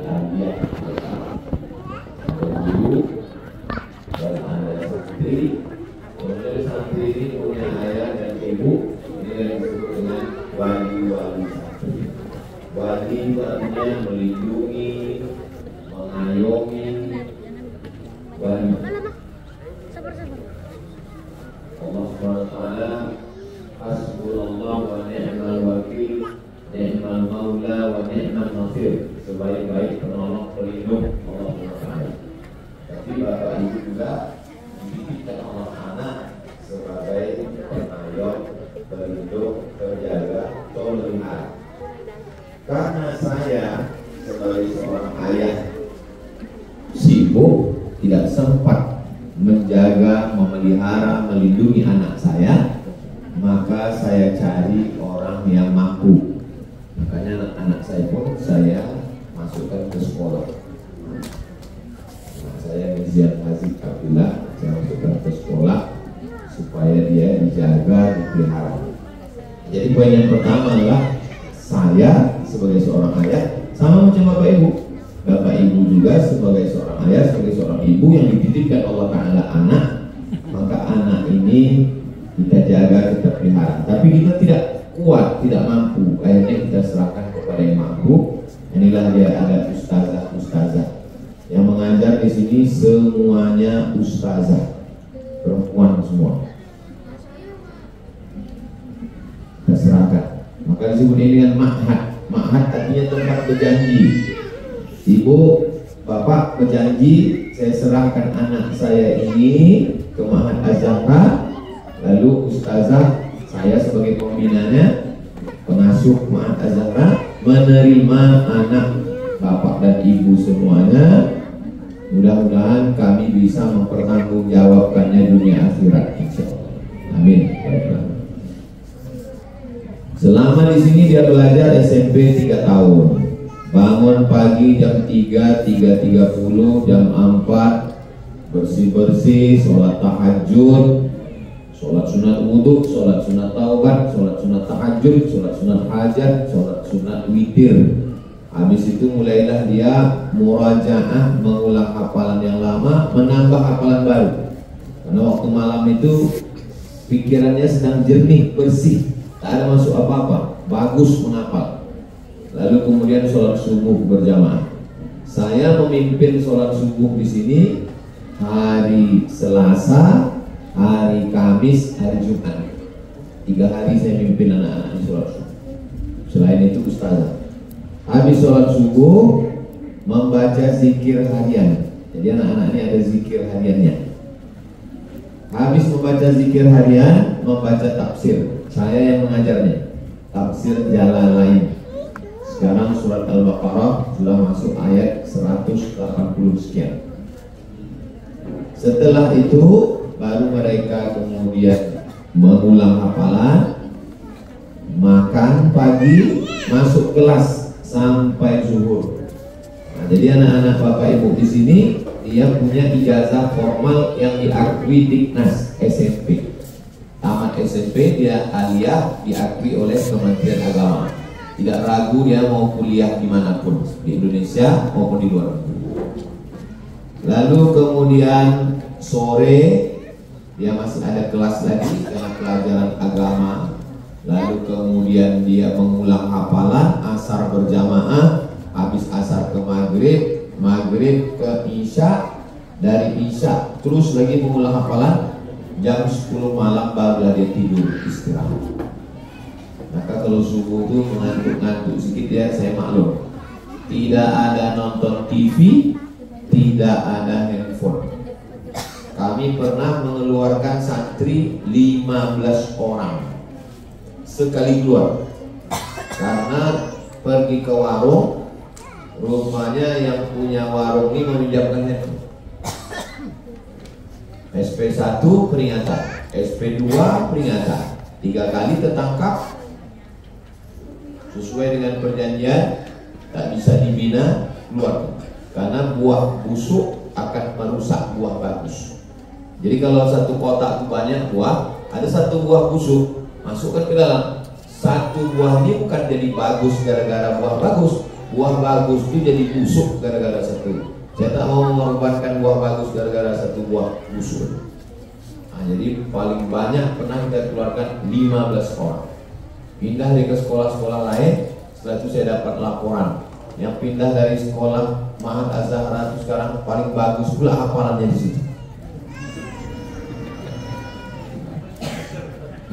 bahagia bersama. Ibu dan anda sendiri, kemudian santri ini punya ayah dan ibu, ini yang disebut dengan wali-wali santri. Wali-walinya melindungi, mengayomi, wali. Allah SWT hasbunallah wa ni'mal wakil, ni'mal maula wa ni'mal nasir, sebaik-baik penolong pelindung Allah SWT. Tapi bapak ibu juga dididikkan Allah anak sebagai pengayom, pelindung, penjaga, pelihara. Karena saya sebagai seorang ayah sibuk, tidak sempat menjaga, memelihara, melindungi anak saya, maka saya cari orang yang mampu. Makanya anak saya pun saya masukkan ke sekolah. Nah, saya Mizian Haziq Abdullah, saya masukkan ke sekolah supaya dia dijaga, dipelihara. Jadi poin yang pertama adalah saya sebagai seorang ayah sama macam bapak ibu. Bapak ibu juga sebagai seorang ayah, sebagai seorang ibu yang dititipkan Allah Ta'ala anak, maka anak ini kita jaga, kita pelihara. Tapi kita tidak kuat, tidak mampu, akhirnya kita serahkan kepada yang mampu. Inilah dia ada ustazah yang mengajar di sini, semuanya ustazah, perempuan semua. Kita serahkan. Maka disebut ini dengan ma'had. Ma'had artinya tempat berjanji. Ibu, bapak berjanji, saya serahkan anak saya ini ke Ma'had Az-Zahra. Lalu ustazah, saya sebagai pembinanya, pengasuh Ma'had Az-Zahra, menerima anak bapak dan ibu semuanya. Mudah-mudahan kami bisa mempertanggungjawabkannya dunia akhirat, insyaallah. Amin. Selama di sini dia belajar SMP 3 tahun. Bangun pagi jam 3, 3.30, jam 4 bersih-bersih, sholat tahajud, sholat sunat wudhu, sholat sunat taubat, sholat sunat tahajud, sholat sunat hajat, sholat sunat witir. Habis itu mulailah dia murajaah, mengulang hafalan yang lama, menambah hafalan baru. Karena waktu malam itu pikirannya sedang jernih, bersih, tak ada masuk apa-apa, bagus menghafal. Lalu kemudian sholat subuh berjamaah. Saya memimpin sholat subuh di sini hari Selasa, hari Kamis, hari Jumat. 3 hari saya memimpin anak-anak di sholat subuh. Selain itu ustazah. Habis sholat subuh membaca zikir harian. Jadi anak-anak ini ada zikir hariannya. Habis membaca zikir harian, membaca tafsir. Saya yang mengajarnya. Tafsir Jalalain. Sekarang surat Al-Baqarah sudah masuk ayat 180 sekian. Setelah itu baru mereka kemudian mengulang hafalan, makan pagi, masuk kelas sampai zuhur. Nah, jadi anak-anak bapak ibu di sini dia punya ijazah formal yang diakui Diknas SMP. Tamat SMP dia aliyah diakui oleh Kementerian Agama. Tidak ragu dia mau kuliah dimanapun, di Indonesia maupun di luar negeri. Lalu kemudian sore dia masih ada kelas lagi dengan pelajaran agama. Lalu kemudian dia mengulang hafalan, asar berjamaah, habis asar ke maghrib, maghrib ke isya, dari isya terus lagi mengulang hafalan, jam 10 malam barulah dia tidur istirahat. Maka kalau subuh itu mengantuk-ngantuk sedikit ya, saya maklum. Tidak ada nonton TV, tidak ada handphone. Kami pernah mengeluarkan santri 15 orang sekali keluar. Karena pergi ke warung, rupanya yang punya warung ini meminjamkan handphone. SP1 peringatan, SP2 peringatan, 3 kali tertangkap. Sesuai dengan perjanjian tak bisa dibina, keluar. Karena buah busuk akan merusak buah bagus. Jadi kalau satu kotak itu banyak buah, ada satu buah busuk, masukkan ke dalam. Satu buah ini bukan jadi bagus gara-gara buah bagus, buah bagus itu jadi busuk gara-gara satu. Saya tak mau mengorbankan buah bagus gara-gara satu buah busuk. Nah, jadi paling banyak pernah kita keluarkan 15 orang. Pindah ke sekolah-sekolah lain. Setelah itu saya dapat laporan yang pindah dari sekolah Mahat Az-Zahra itu sekarang paling bagus pula hafalannya di situ.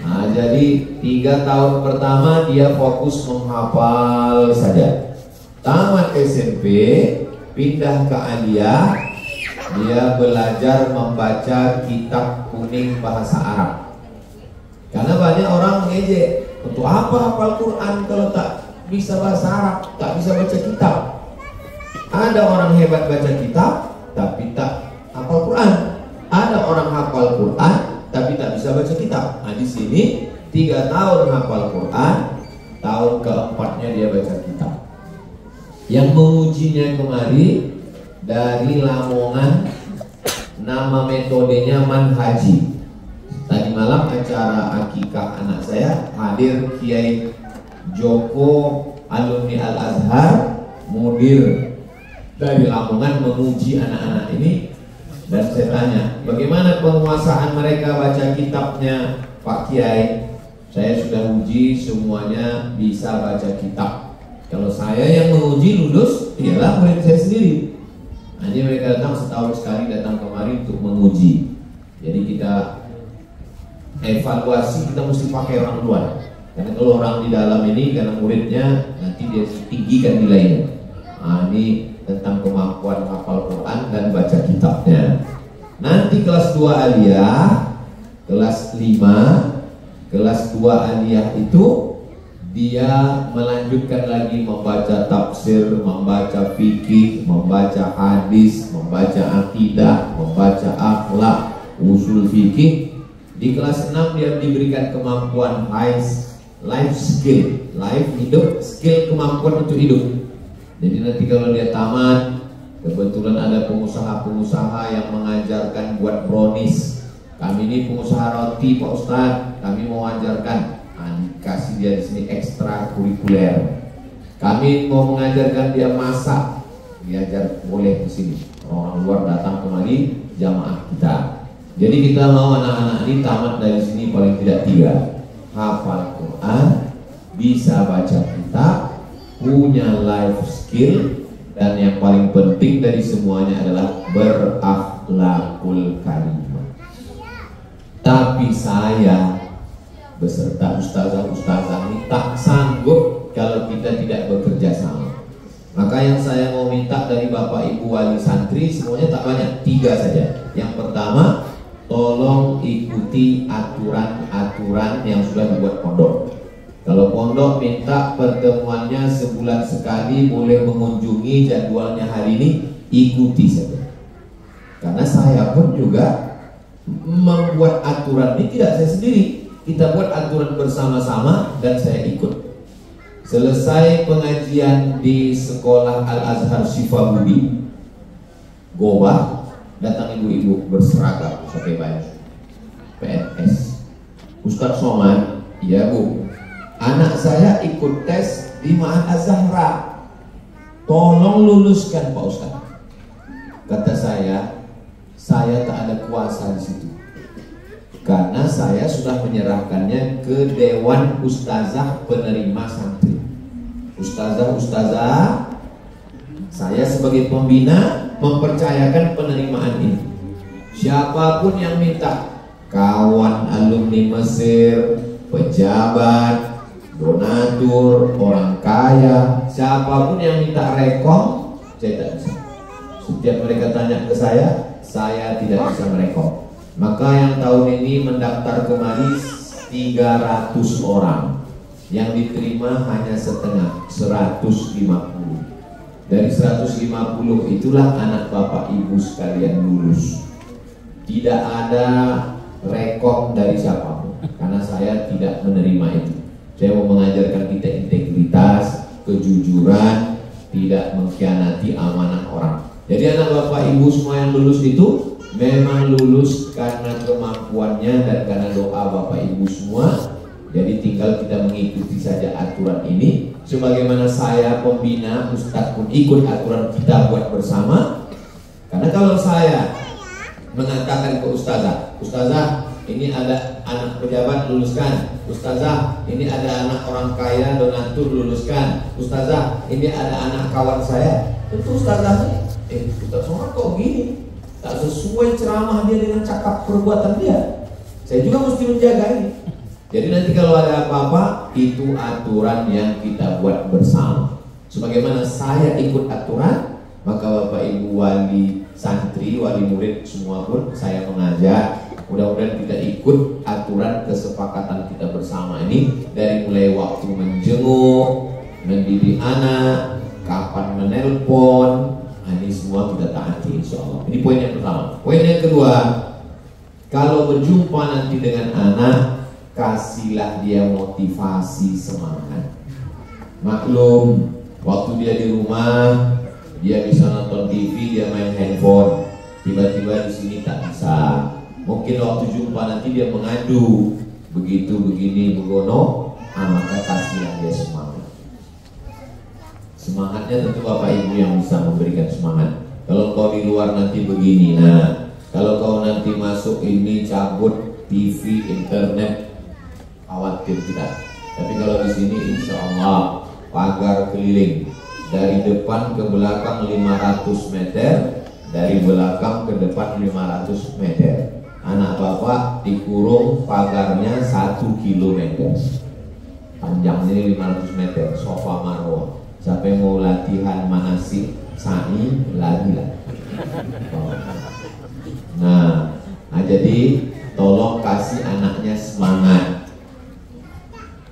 Nah, jadi 3 tahun pertama dia fokus menghafal saja. Tamat SMP, pindah ke Aliyah, dia belajar membaca kitab kuning bahasa Arab. Karena banyak orang mengejek, untuk apa hafal Quran kalau tak bisa bahasa Arab, tak bisa baca kitab. Ada orang hebat baca kitab, tapi tak hafal Quran. Ada orang hafal Quran, tapi tak bisa baca kitab. Nah, di sini 3 tahun hafal Quran, tahun keempatnya dia baca kitab. Yang mengujinya kemari dari Lamongan, nama metodenya manhaji. Tadi malam acara akikah anak saya hadir Kiai Joko alumni Al-Azhar, mudir dari Lamongan menguji anak-anak ini. Dan saya tanya, bagaimana penguasaan mereka baca kitabnya Pak Kiai? Saya sudah uji semuanya bisa baca kitab. Kalau saya yang menguji lulus, ialah murid saya sendiri. Hanya mereka datang setahun sekali datang kemari untuk menguji. Jadi kita evaluasi, kita mesti pakai orang luar. Karena kalau orang di dalam ini, karena muridnya nanti dia tinggikan nilainya. Nah, ini tentang kemampuan hafal Quran dan baca kitabnya. Nanti kelas 2 aliyah, kelas 5, kelas 2 aliyah itu dia melanjutkan lagi membaca tafsir, membaca fikih, membaca hadis, membaca akidah, membaca akhlak, usul fikih. Di kelas 6 dia diberikan kemampuan life skill, life hidup, skill kemampuan untuk hidup. Jadi nanti kalau dia tamat, kebetulan ada pengusaha-pengusaha yang mengajarkan buat brownies. Kami ini pengusaha roti Pak Ustadz, kami mau ajarkan. Kasih dia di sini ekstra kurikuler. Kami mau mengajarkan dia masak, diajar boleh di sini. Orang luar datang kemari jamaah kita. Jadi kita mau anak-anak ini tamat dari sini paling tidak 3, hafal Quran, bisa baca kitab, punya life skill, dan yang paling penting dari semuanya adalah berakhlakul karimah. Tapi saya beserta ustazah-ustazah ini tak sanggup kalau kita tidak bekerja sama. Maka yang saya mau minta dari Bapak Ibu wali santri semuanya tak banyak, 3 saja. Yang pertama, tolong ikuti aturan-aturan yang sudah dibuat pondok. Kalau pondok minta pertemuannya sebulan sekali, boleh mengunjungi, jadwalnya hari ini, ikuti saja. Karena saya pun juga membuat aturan ini tidak saya sendiri. Kita buat aturan bersama-sama dan saya ikut. Selesai pengajian di sekolah Al-Azhar Sifabudi, Gobah, datang ibu-ibu berseragam pakai baju PNS. Ustadz Somad, iya Bu, anak saya ikut tes di Mahat Az-Zahra, tolong luluskan Pak Ustadz. Kata saya tak ada kuasa di situ. Karena saya sudah menyerahkannya ke Dewan Ustazah Penerima Santri. Ustazah, saya sebagai pembina mempercayakan penerimaan ini. Siapapun yang minta, kawan alumni Mesir, pejabat, donatur, orang kaya, siapapun yang minta rekom, saya tak bisa. Setiap mereka tanya ke saya tidak bisa merekom. Maka yang tahun ini mendaftar kemari 300 orang, yang diterima hanya setengah, 150. Dari 150 itulah anak bapak ibu sekalian lulus. Tidak ada rekom dari siapapun, karena saya tidak menerima itu. Saya mau mengajarkan kita integritas, kejujuran, tidak mengkhianati amanah orang. Jadi anak bapak ibu semua yang lulus itu memang lulus karena kemampuannya dan karena doa bapak ibu semua. Jadi tinggal kita mengikuti saja aturan ini. Sebagaimana saya pembina, Ustadz pun ikut aturan kita buat bersama. Karena kalau saya mengatakan ke ustazah, ustazah ini ada anak pejabat, luluskan. Ustazah ini ada anak orang kaya, donatur, luluskan. Ustazah ini ada anak kawan saya. Tentu ustazahnya, Ustaz Somad kok gini? Tak sesuai ceramah dia dengan cakap perbuatan dia. Saya juga mesti menjaga ini. Jadi nanti kalau ada apa-apa, itu aturan yang kita buat bersama. Sebagaimana saya ikut aturan, maka Bapak Ibu wali santri, wali murid semua pun saya mengajak. Mudah-mudahan kita ikut aturan kesepakatan kita bersama ini. Dari mulai waktu menjenguk, mendidik anak, kapan menelpon, ini semua kita taati insya Allah. Ini poin yang pertama. Poin yang kedua, kalau berjumpa nanti dengan anak, kasihlah dia motivasi, semangat. Maklum, waktu dia di rumah, dia bisa nonton TV, dia main handphone. Tiba-tiba di sini tak bisa. Mungkin waktu jumpa nanti dia mengadu, begitu begini begono, maka kasihlah dia semangat. Semangatnya tentu Bapak Ibu yang bisa memberikan semangat. Kalau kau di luar nanti begini, nah kalau kau nanti masuk ini cabut TV, internet, khawatir kita. Tapi kalau di sini insya Allah pagar keliling dari depan ke belakang 500 meter, dari belakang ke depan 500 meter. Anak bapak dikurung pagarnya 1 kilometer, panjangnya 500 meter, sofa marwah. Siapa yang mau latihan manasik sa'i, lagi lah. Nah, jadi tolong kasih anaknya semangat.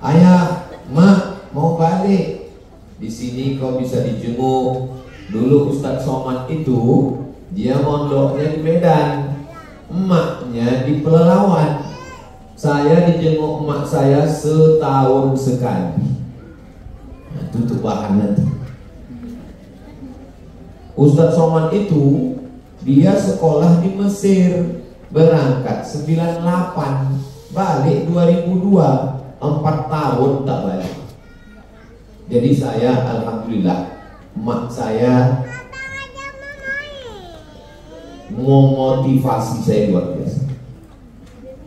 Ayah, mak mau balik. Di sini kau bisa dijenguk. Dulu Ustadz Somad itu dia mondoknya di Medan, emaknya di Pelalawan. Saya dijenguk emak saya setahun sekali. Nah, tutup bahan nanti. Ustadz Somad itu dia sekolah di Mesir, berangkat 98, balik 2002, 4 tahun tak balik. Jadi saya alhamdulillah, emak saya memotivasi saya luar biasa.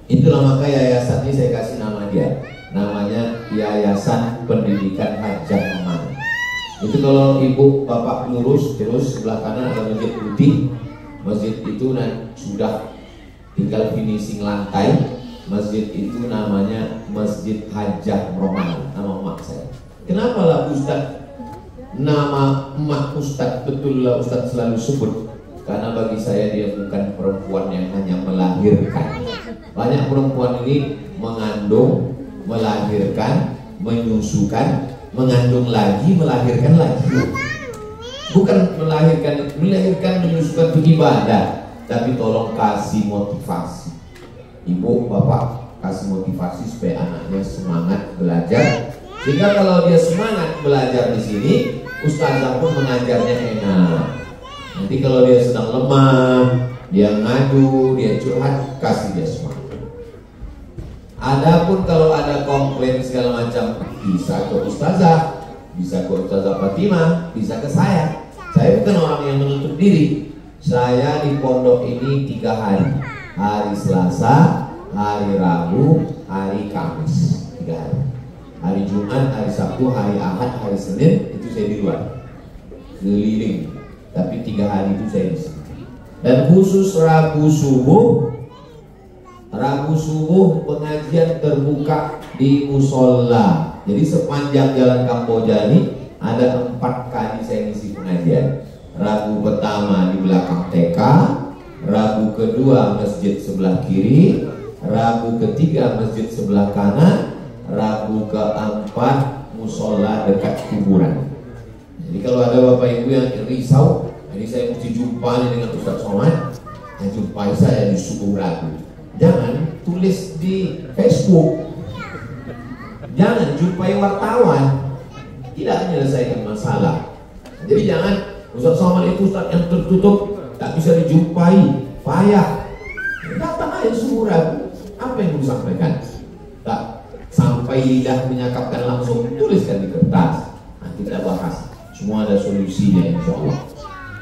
Itulah maka yayasan ini saya kasih nama dia, namanya Yayasan Pendidikan Hajah Memang. Itu kalau ibu bapak lurus terus sebelah kanan ada masjid putih. Masjid itu sudah tinggal finishing lantai. Masjid itu namanya Masjid Hajah Memang, nama emak saya. Kenapa lah Ustadz, nama emak Ustadz, betul lah Ustadz selalu sebut. Karena bagi saya dia bukan perempuan yang hanya melahirkan. Banyak perempuan ini mengandung, melahirkan, menyusukan, mengandung lagi, melahirkan lagi. Bukan melahirkan, menyusukan itu ibadah. Tapi tolong kasih motivasi. Ibu, bapak kasih motivasi supaya anaknya semangat belajar. Sehingga kalau dia semangat belajar di sini, ustazah pun mengajarnya enak. Nanti kalau dia sedang lemah, dia ngadu, dia curhat, kasih dia semangat. Adapun kalau ada komplain segala macam, bisa ke ustazah, bisa ke ustazah Fatimah, bisa ke saya. Saya bukan orang yang menutup diri. Saya di pondok ini 3 hari. Hari Selasa, hari Rabu, hari Kamis, 3 hari. Hari Jumat, hari Sabtu, hari Ahad, hari Senin itu saya di luar, keliling. Tapi 3 hari itu saya di sini. Dan khusus Rabu subuh pengajian terbuka di musola. Jadi sepanjang jalan Kamboja ini ada 4 kali saya ngisi pengajian. Rabu pertama di belakang TK, Rabu kedua masjid sebelah kiri, Rabu ketiga masjid sebelah kanan, Rabu keempat musola dekat kuburan. Jadi kalau ada bapak ibu yang risau, ini saya mesti jumpa dengan Ustadz Somad, jumpai saya di subuh Rabu. Jangan tulis di Facebook, jangan jumpai wartawan, tidak menyelesaikan masalah. Jadi jangan Ustadz Somad itu Ustadz yang tertutup, tak bisa dijumpai, payah. Datang aja subuh Rabu, apa yang mau disampaikan? Tak sampai sampai lidah menyakapkan langsung, tuliskan di kertas. Nah, kita bahas. Semua ada solusinya insya Allah.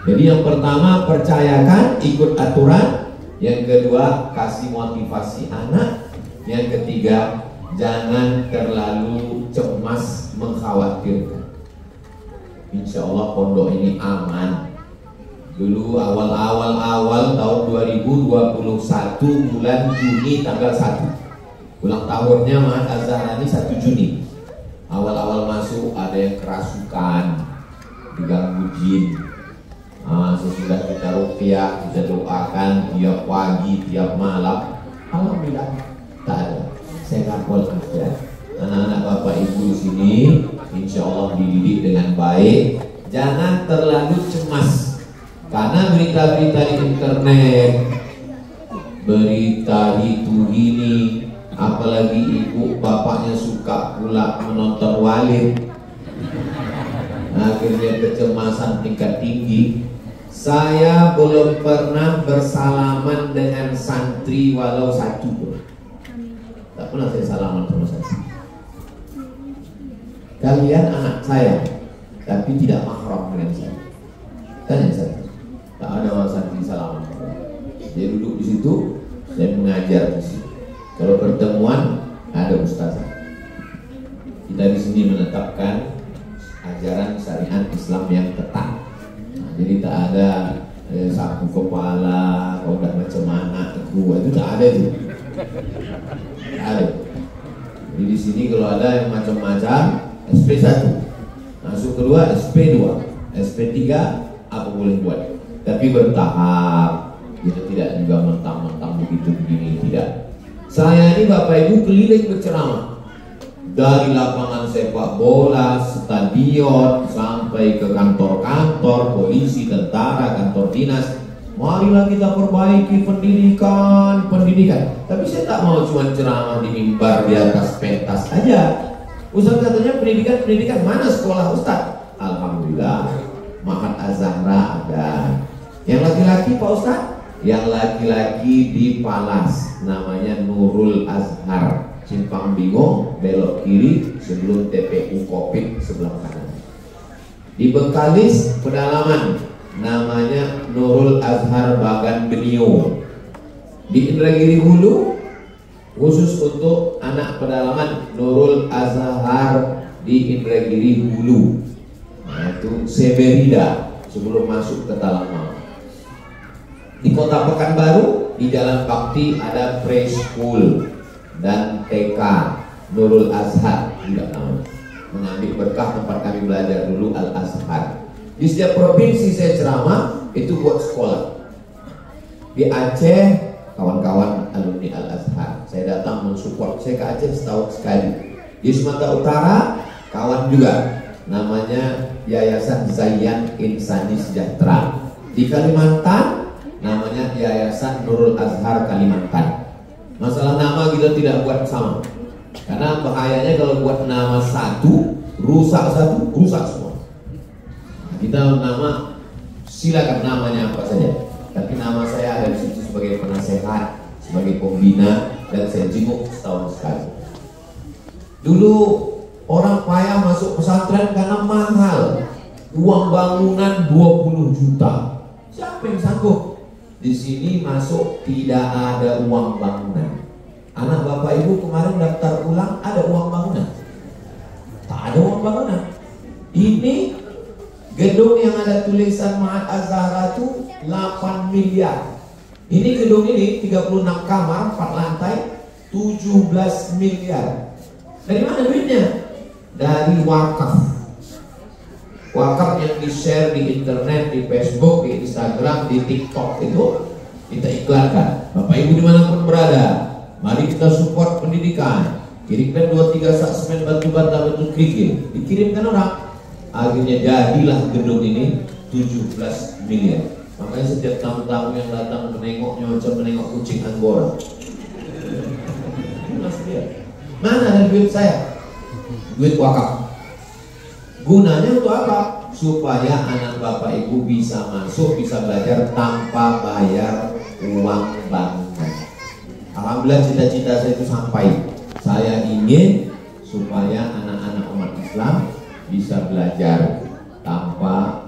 Jadi yang pertama, percayakan, ikut aturan. Yang kedua, kasih motivasi anak. Yang ketiga, jangan terlalu cemas mengkhawatirkan. Insya Allah pondok ini aman. Dulu awal tahun 2021 bulan Juni tanggal 1 ulang tahunnya Mahat Az-Zahra ini 1 Juni. Awal-awal masuk ada yang kerasukan, diganggu jin. Sesudah kita ruqyah, kita doakan tiap pagi, tiap malam, alhamdulillah tak ada. Sehat walafiat. Anak-anak bapak ibu di sini insya Allah dididik dengan baik. Jangan terlalu cemas karena berita-berita di internet, berita itu ini, apalagi ibu bapaknya suka pula menonton walid, akhirnya kecemasan tingkat tinggi. Saya belum pernah bersalaman dengan santri walau satu pun. Tak pernah saya salaman sama santri. Kalian anak saya, tapi tidak mahram dengan saya. Tanya saya, tak ada orang santri salaman. Dia duduk di situ, saya mengajar di situ. Kalau pertemuan ada ustazah. Kita di sini menetapkan ajaran syariat Islam yang ketat. Jadi tak ada sapu kepala, kau udah macam mana itu tak ada itu. Tak ada. Jadi di sini kalau ada yang macam-macam, SP1, masuk kedua SP2, SP3 apa boleh buat. Tapi bertahap. Kita tidak juga mentang-mentang begitu begini, tidak. Saya ini Bapak Ibu keliling berceramah. Dari lapangan sepak bola, stadion, sampai ke kantor-kantor, polisi, tentara, kantor dinas. Marilah kita perbaiki pendidikan. Tapi saya tak mau cuma ceramah di mimbar di atas pentas aja. Ustaz katanya pendidikan, mana sekolah Ustaz? Alhamdulillah, Mahat Az-Zahra ada. Yang laki-laki Pak Ustaz? Yang laki-laki di Palas, namanya Nurul Azhar. Simpang Bingung, belok kiri sebelum TPU Kopit sebelah kanan. Di Bengkalis, pedalaman, namanya Nurul Azhar Bagan Benio. Di Indragiri Hulu, khusus untuk anak pedalaman, Nurul Azhar di Indragiri Hulu. Nah, itu Seberida sebelum masuk ke Talamau. Di Kota Pekanbaru, di Jalan Bakti ada preschool dan TK Nurul Azhar juga namanya. Mengambil berkah tempat kami belajar dulu Al-Azhar. Di setiap provinsi saya ceramah itu buat sekolah. Di Aceh kawan-kawan alumni Al-Azhar, saya datang mensupport. Saya ke Aceh setahun sekali. Di Sumatera Utara kawan juga, namanya Yayasan Zayan Insani Sejahtera. Di Kalimantan namanya Yayasan Nurul Azhar Kalimantan. Masalah nama kita tidak buat sama, karena bahayanya kalau buat nama satu, rusak semua. Kita nama, silakan namanya apa saja, tapi nama saya ada di situ sebagai penasehat, sebagai pembina, dan saya jenguk setahun sekali. Dulu orang payah masuk pesantren karena mahal, uang bangunan 20 juta. Siapa yang sanggup? Di sini masuk tidak ada uang bangunan. Anak bapak ibu kemarin daftar ulang, ada uang bangunan? Tak ada uang bangunan. Ini gedung yang ada tulisan Mahat Az-Zahra itu 8 miliar. Ini gedung ini 36 kamar, 4 lantai, 17 miliar. Dari mana duitnya? Dari wakaf. Wakaf yang di-share di internet, di Facebook, di Instagram, di TikTok itu kita iklankan. Bapak Ibu dimanapun berada, mari kita support pendidikan. Kirimkan 2-3 sak semen batu bata batu kerikil, dikirimkan orang. Akhirnya jadilah gedung ini 17 miliar. Makanya setiap tamu-tamu yang datang menengoknya macam menengok kucing Anggora. Mana ada duit saya? Duit wakaf. Gunanya untuk apa? Supaya anak bapak ibu bisa masuk, bisa belajar tanpa bayar uang bangunan. Alhamdulillah cita-cita saya itu sampai. Saya ingin supaya anak-anak umat Islam bisa belajar tanpa